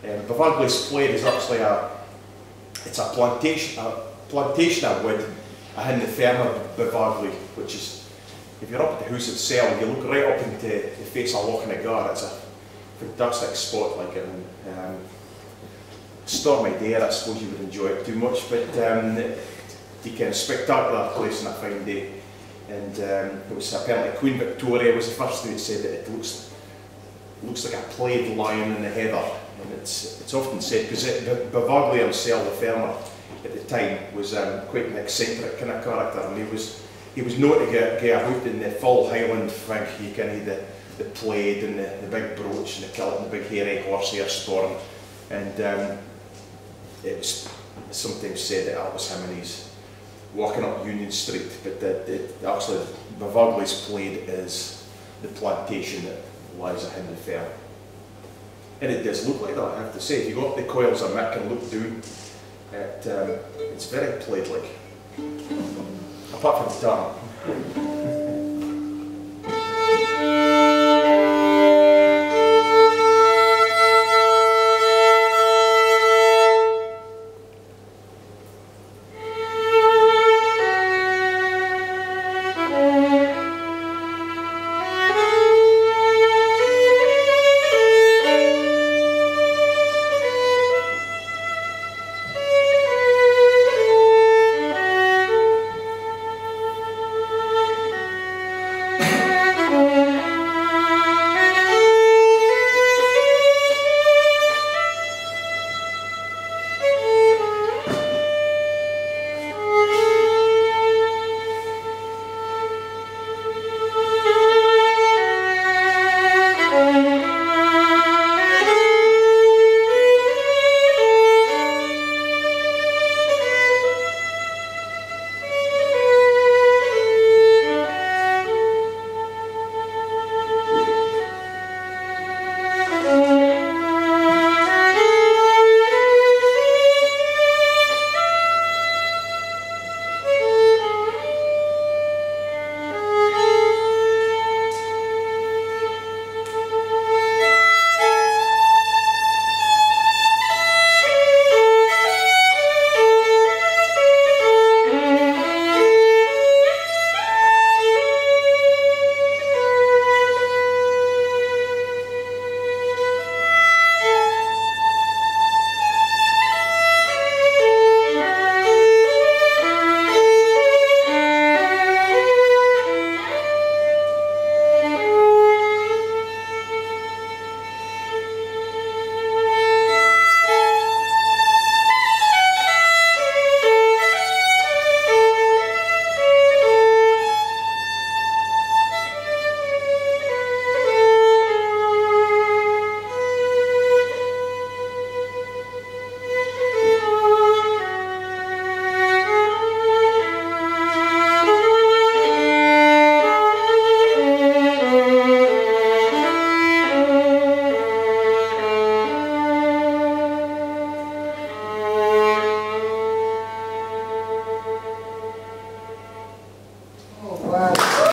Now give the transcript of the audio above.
BOVAGLIES PLAID is actually it's a plantation of wood in the firm of Bovaglie, which is, if you're up at the house itself, you look right up into the face of Loch Nagar. It's a fantastic spot, like it. Stormy day, I suppose you would enjoy it too much, but you can spectacular place on a fine day. And it was apparently Queen Victoria was the first thing that said that it looks like a plaid lion in the heather. And it's often said, because Bovaglie himself, the farmer at the time, was quite an eccentric kind of character, and he was known to get about in the full Highland fig, you can the plaid and the big brooch and the kilt and the big hairy horsehair sporran. And it was sometimes said that was him and he's walking up Union Street, but actually BOVAGLIES PLAID is the plantation that lies in the fair. And it does look like that, I have to say. If you go up the coils of Mick and look down, it's very plaid-like, apart from the tarn.